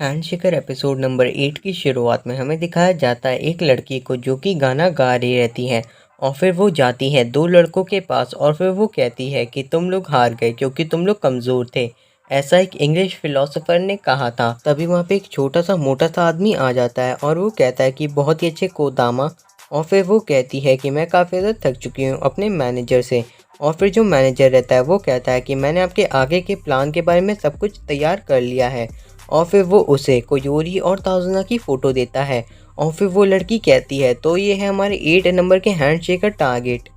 हैंडशेकर episode number 8 की शुरुआत में हमें दिखाया जाता है एक लड़की को जो कि गाना गा रही रहती है और फिर वो जाती है दो लड़कों के पास और फिर वो कहती है कि तुम लोग हार गए क्योंकि तुम लोग कमज़ोर थे। ऐसा एक इंग्लिश फिलोसोफर ने कहा था। तभी वहाँ पे एक छोटा सा मोटा सा आदमी आ जाता है और वो कहता है कि बहुत ही अच्छे कोदामा। और फिर वो कहती है कि मैं काफ़ी ज़्यादा थक चुकी हूँ अपने मैनेजर से। और फिर जो मैनेजर रहता है वो कहता है कि मैंने आपके आगे के प्लान के बारे में सब कुछ तैयार कर लिया है। और फिर वो उसे कोयोरी और ताजुना की फ़ोटो देता है और फिर वो लड़की कहती है तो ये है हमारे 8 नंबर के हैंडशेक का टारगेट।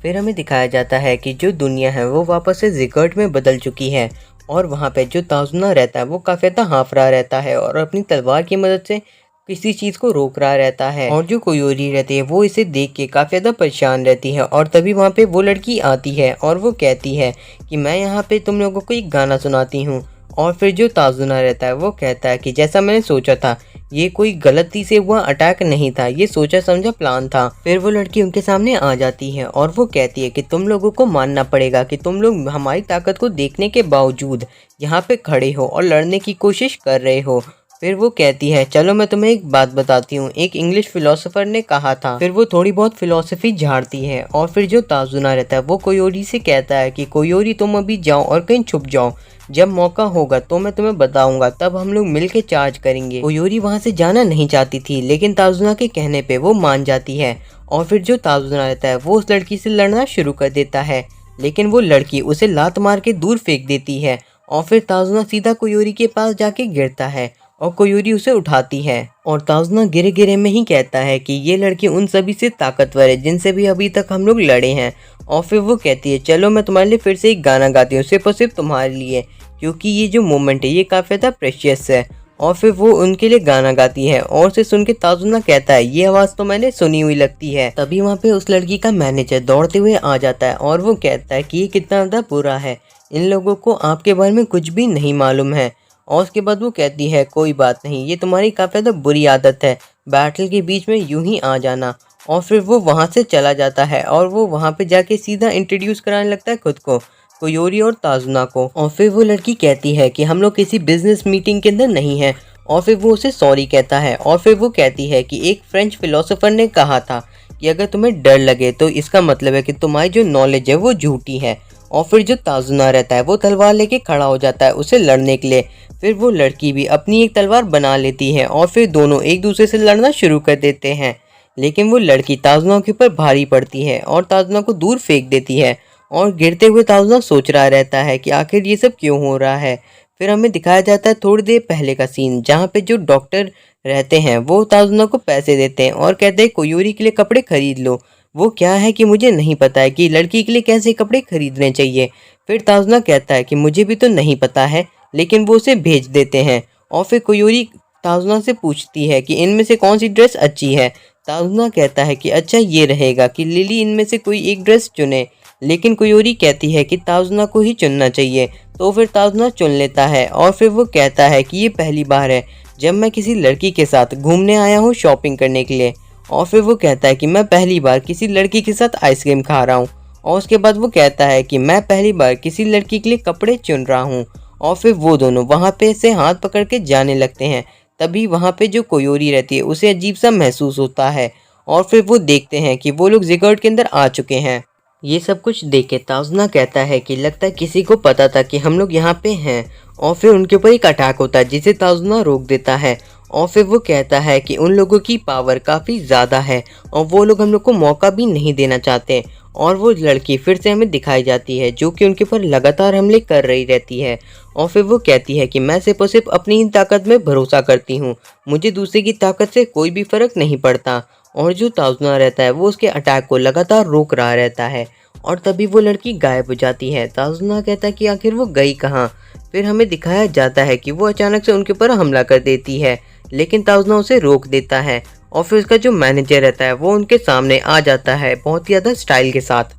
फिर हमें दिखाया जाता है कि जो दुनिया है वो वापस से जिगर्ट में बदल चुकी है और वहाँ पे जो ताजुना रहता है वो काफ़ी ज़्यादा हाँफ रहा रहता है और अपनी तलवार की मदद से किसी चीज़ को रोक रहा रहता है। और जो कोयोरी रहती है वो इसे देख के काफ़ी ज़्यादा परेशान रहती है और तभी वहाँ पे वो लड़की आती है और वो कहती है कि मैं यहाँ पे तुम लोगों को एक गाना सुनाती हूँ। और फिर जो ताजुना रहता है वो कहता है कि जैसा मैंने सोचा था ये कोई गलती से हुआ अटैक नहीं था, ये सोचा समझा प्लान था। फिर वो लड़की उनके सामने आ जाती है और वो कहती है कि तुम लोगों को मानना पड़ेगा कि तुम लोग हमारी ताकत को देखने के बावजूद यहाँ पे खड़े हो और लड़ने की कोशिश कर रहे हो। फिर वो कहती है चलो मैं तुम्हें एक बात बताती हूँ, एक इंग्लिश फिलोसोफर ने कहा था। फिर वो थोड़ी बहुत फिलोसफी झाड़ती है और फिर जो ताजुना रहता है वो कोयोरी से कहता है कि कोयोरी तुम अभी जाओ और कहीं छुप जाओ, जब मौका होगा तो मैं तुम्हें बताऊंगा, तब हम लोग मिलके चार्ज करेंगे। कोयोरी वहां से जाना नहीं चाहती थी लेकिन ताजुना के कहने पे वो मान जाती है और फिर जो ताजुना रहता है वो उस लड़की से लड़ना शुरू कर देता है लेकिन वो लड़की उसे लात मार के दूर फेंक देती है और फिर ताजुना सीधा कोयोरी के पास जाके गिरता है और कोयोरी उसे उठाती है और ताजुना गिरे गिरे में ही कहता है कि ये लड़की उन सभी से ताकतवर है जिनसे भी अभी तक हम लोग लड़े हैं। और फिर वो कहती है चलो मैं तुम्हारे लिए फिर से एक गाना गाती हूँ, सिर्फ और सिर्फ तुम्हारे लिए, क्योंकि ये जो मोमेंट है ये काफ़ी ज़्यादा प्रेशियस है। और फिर वो उनके लिए गाना गाती है और उसे सुन के ताजुना कहता है ये आवाज़ तो मैंने सुनी हुई लगती है। तभी वहाँ पे उस लड़की का मैनेजर दौड़ते हुए आ जाता है और वो कहता है कि ये कितना ज़्यादा बुरा है, इन लोगों को आपके बारे में कुछ भी नहीं मालूम है। और उसके बाद वो कहती है कोई बात नहीं, ये तुम्हारी काफ़ी ज़्यादा बुरी आदत है, बैटल के बीच में यूं ही आ जाना। और फिर वो वहाँ से चला जाता है और वो वहाँ पे जाके सीधा इंट्रोड्यूस कराने लगता है खुद को कोयोरी और ताजुना को। और फिर वो लड़की कहती है कि हम लोग किसी बिजनेस मीटिंग के अंदर नहीं हैं और फिर वो उसे सॉरी कहता है। और फिर वो कहती है कि एक फ्रेंच फिलोसोफर ने कहा था कि अगर तुम्हें डर लगे तो इसका मतलब है कि तुम्हारी जो नॉलेज है वो झूठी है। और फिर जो ताजुना रहता है वो तलवार लेके खड़ा हो जाता है उसे लड़ने के लिए। फिर वो लड़की भी अपनी एक तलवार बना लेती है और फिर दोनों एक दूसरे से लड़ना शुरू कर देते हैं लेकिन वो लड़की ताजुना के ऊपर भारी पड़ती है और ताजुना को दूर फेंक देती है। और गिरते हुए ताजुना सोच रहा रहता है कि आखिर ये सब क्यों हो रहा है। फिर हमें दिखाया जाता है थोड़ी देर पहले का सीन जहाँ पे जो डॉक्टर रहते हैं वो ताजुना को पैसे देते हैं और कहते हैं कोयोरी के लिए कपड़े खरीद लो। वो क्या है कि मुझे नहीं पता है कि लड़की के लिए कैसे कपड़े खरीदने चाहिए। फिर ताजुना कहता है कि मुझे भी तो नहीं पता है, लेकिन वो उसे भेज देते हैं। और फिर कोयोरी ताजुना से पूछती है कि इनमें से कौन सी ड्रेस अच्छी है। ताजुना कहता है कि अच्छा ये रहेगा कि लिली इनमें से कोई एक ड्रेस चुने, लेकिन कोयोरी कहती है कि ताजुना को ही चुनना चाहिए। तो फिर ताजुना चुन लेता है और फिर वो कहता है कि ये पहली बार है जब मैं किसी लड़की के साथ घूमने आया हूँ शॉपिंग करने के लिए। और फिर वो कहता है कि मैं पहली बार किसी लड़की के साथ आइसक्रीम खा रहा हूँ। और उसके बाद वो कहता है कि मैं पहली बार किसी लड़की के लिए कपड़े चुन रहा हूँ। और फिर वो दोनों वहाँ पे से हाथ पकड़ के जाने लगते हैं। तभी वहाँ पे जो कोयोरी रहती है उसे अजीब सा महसूस होता है और फिर वो देखते हैं कि वो लोग जिगर्ट के अंदर आ चुके हैं। ये सब कुछ देख के ताजुना कहता है कि लगता है किसी को पता था कि हम लोग यहाँ पे हैं। और फिर उनके ऊपर एक अटैक होता है जिसे ताजुना रोक देता है। और फिर वो कहता है कि उन लोगों की पावर काफ़ी ज़्यादा है और वो लोग हम लोग को मौका भी नहीं देना चाहते। और वो लड़की फिर से हमें दिखाई जाती है जो कि उनके ऊपर लगातार हमले कर रही रहती है। और फिर वो कहती है कि मैं सिर्फ और सिर्फ अपनी ही ताकत में भरोसा करती हूँ, मुझे दूसरे की ताकत से कोई भी फ़र्क नहीं पड़ता। और जो ताजुना रहता है वो उसके अटैक को लगातार रोक रहा रहता है। और तभी वो लड़की गायब हो जाती है। ताजुना कहता है कि आखिर वो गई कहाँ। फिर हमें दिखाया जाता है कि वो अचानक से उनके ऊपर हमला कर देती है लेकिन ताजुना उसे रोक देता है। और फिर उसका जो मैनेजर रहता है वो उनके सामने आ जाता है बहुत ही ज़्यादा स्टाइल के साथ।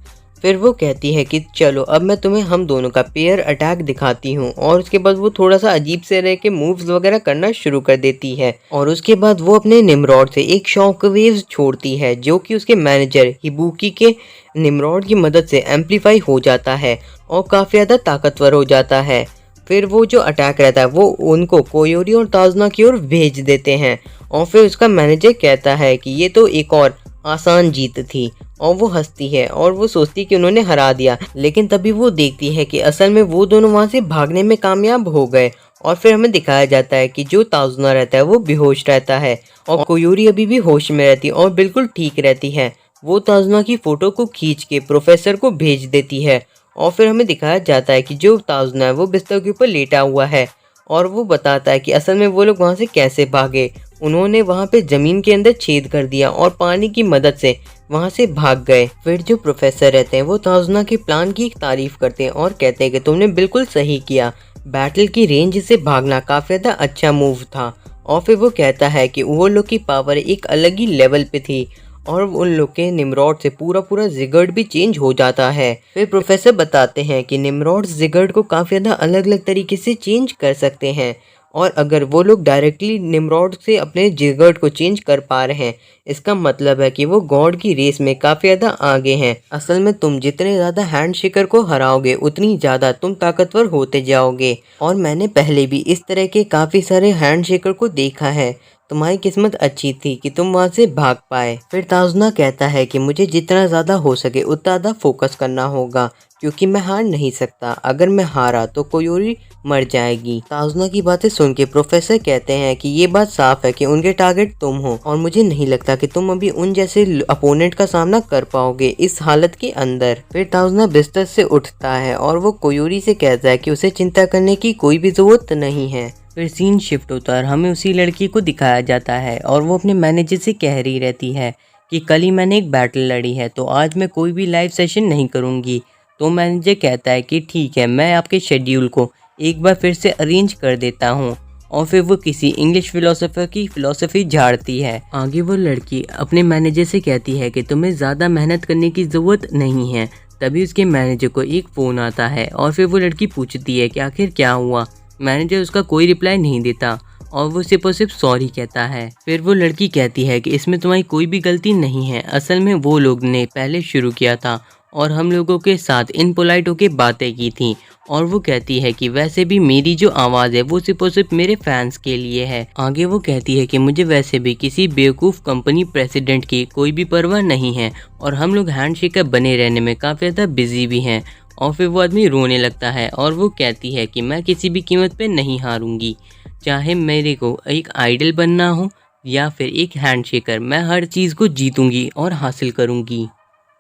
फिर वो कहती है कि चलो अब मैं तुम्हें हम दोनों का पेयर अटैक दिखाती हूँ। और उसके बाद वो थोड़ा सा अजीब से रह के मूव्स वगैरह करना शुरू कर देती है और उसके बाद वो अपने निमरॉड से एक शॉक वेव्स छोड़ती है जो कि उसके मैनेजर हिबुकी के निमरॉड की मदद से एम्पलीफाई हो जाता है और काफ़ी ज़्यादा ताकतवर हो जाता है। फिर वो जो अटैक रहता है वो उनको कोयोरी और ताजना की ओर भेज देते हैं और फिर उसका मैनेजर कहता है कि ये तो एक और आसान जीत थी और वो हंसती है और वो सोचती है कि उन्होंने हरा दिया, लेकिन तभी वो देखती है कि असल में वो दोनों वहाँ से भागने में कामयाब हो गए। और फिर हमें दिखाया जाता है कि जो ताजुना रहता है वो बेहोश रहता है और कोयोरी अभी भी होश में रहती है और बिल्कुल ठीक रहती है। वो ताजुना की फ़ोटो को खींच के प्रोफेसर को भेज देती है और फिर हमें दिखाया जाता है कि जो ताजुना है वो बिस्तर के ऊपर लेटा हुआ है और वो बताता है कि असल में वो लोग वहाँ से कैसे भागे। उन्होंने वहाँ पे ज़मीन के अंदर छेद कर दिया और पानी की मदद से वहाँ से भाग गए। फिर जो प्रोफेसर रहते हैं वो ताजुना के प्लान की तारीफ करते हैं और कहते हैं कि तुमने बिल्कुल सही किया, बैटल की रेंज से भागना काफ़ी ज़्यादा अच्छा मूव था। और फिर वो कहता है कि वो लोग की पावर एक अलग ही लेवल पे थी और उन लोग के निमरॉड से पूरा जिगर्ड भी चेंज हो जाता है। फिर प्रोफेसर बताते हैं कि निमरॉड जिगर्ड को काफ़ी ज़्यादा अलग अलग तरीके से चेंज कर सकते हैं और अगर वो लोग डायरेक्टली निमरॉड से अपने जिगर्ड को चेंज कर पा रहे हैं, इसका मतलब है कि वो गॉड की रेस में काफ़ी ज़्यादा आगे हैं। असल में तुम जितने ज़्यादा हैंडशेकर को हराओगे उतनी ज़्यादा तुम ताकतवर होते जाओगे और मैंने पहले भी इस तरह के काफ़ी सारे हैंडशेकर को देखा है। तुम्हारी किस्मत अच्छी थी कि तुम वहाँ से भाग पाए। फिर ताजुना कहता है कि मुझे जितना ज़्यादा हो सके उतना ज़्यादा फोकस करना होगा क्योंकि मैं हार नहीं सकता, अगर मैं हारा तो कोयोरी मर जाएगी। ताजुना की बातें सुन के प्रोफेसर कहते हैं कि ये बात साफ है कि उनके टारगेट तुम हो और मुझे नहीं लगता कि तुम अभी उन जैसे अपोनेंट का सामना कर पाओगे इस हालत के अंदर। फिर ताजुना बिस्तर से उठता है और वो कोयोरी से कहता है कि उसे चिंता करने की कोई भी जरूरत नहीं है। फिर सीन शिफ्ट होता है और हमें उसी लड़की को दिखाया जाता है और वो अपने मैनेजर से कह रही रहती है कि कल ही मैंने एक बैटल लड़ी है तो आज मैं कोई भी लाइव सेशन नहीं करूँगी। तो मैनेजर कहता है कि ठीक है, मैं आपके शेड्यूल को एक बार फिर से अरेंज कर देता हूँ और फिर वो किसी इंग्लिश फिलोसोफर की फिलोसफी झाड़ती है। आगे वो लड़की अपने मैनेजर से कहती है कि तुम्हें ज़्यादा मेहनत करने की ज़रूरत नहीं है। तभी उसके मैनेजर को एक फ़ोन आता है और फिर वो लड़की पूछती है कि आखिर क्या हुआ। मैनेजर उसका कोई रिप्लाई नहीं देता और वो सिर्फ और सिर्फ सॉरी कहता है। फिर वो लड़की कहती है कि इसमें तुम्हारी कोई भी गलती नहीं है, असल में वो लोग ने पहले शुरू किया था और हम लोगों के साथ इनपोलाइट होकर बातें की थी। और वो कहती है कि वैसे भी मेरी जो आवाज़ है वो सिर्फ और सिर्फ मेरे फैंस के लिए है। आगे वो कहती है कि मुझे वैसे भी किसी बेवकूफ़ कंपनी प्रेसिडेंट की कोई भी परवाह नहीं है और हम लोग हैंडशेकर बने रहने में काफ़ी ज़्यादा बिजी भी हैं। और फिर वो आदमी रोने लगता है और वो कहती है कि मैं किसी भी कीमत पे नहीं हारूंगी, चाहे मेरे को एक आइडल बनना हो या फिर एक हैंडशेकर, मैं हर चीज़ को जीतूंगी और हासिल करूंगी।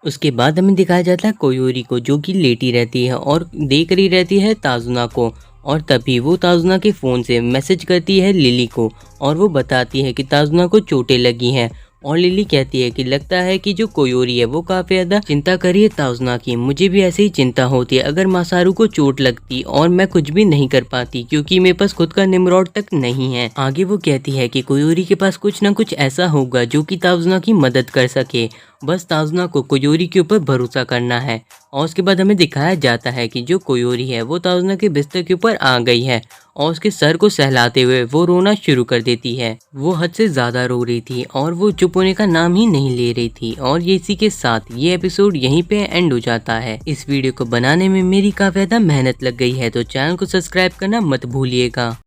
उसके बाद हमें दिखाया जाता है कोयोरी को जो कि लेटी रहती है और देख रही रहती है ताजुना को और तभी वो ताजुना के फ़ोन से मैसेज करती है लिली को और वो बताती है कि ताजुना को चोटें लगी हैं। और लिली कहती है कि लगता है कि जो कोयोरी है वो काफ़ी ज़्यादा चिंता कर रही है ताजुना की, मुझे भी ऐसे ही चिंता होती है अगर मासारू को चोट लगती और मैं कुछ भी नहीं कर पाती क्योंकि मेरे पास खुद का निमरॉड तक नहीं है। आगे वो कहती है कि कोयोरी के पास कुछ ना कुछ ऐसा होगा जो कि ताजुना की मदद कर सके, बस ताजुना को कोयोरी के ऊपर भरोसा करना है। और उसके बाद हमें दिखाया जाता है कि जो कोयोरी है वो ताजुना के बिस्तर के ऊपर आ गई है और उसके सर को सहलाते हुए वो रोना शुरू कर देती है। वो हद से ज़्यादा रो रही थी और वो चुप होने का नाम ही नहीं ले रही थी। और ये इसी के साथ ये एपिसोड यहीं पे एंड हो जाता है। इस वीडियो को बनाने में मेरी काफ़ी ज़्यादा मेहनत लग गई है तो चैनल को सब्सक्राइब करना मत भूलिएगा।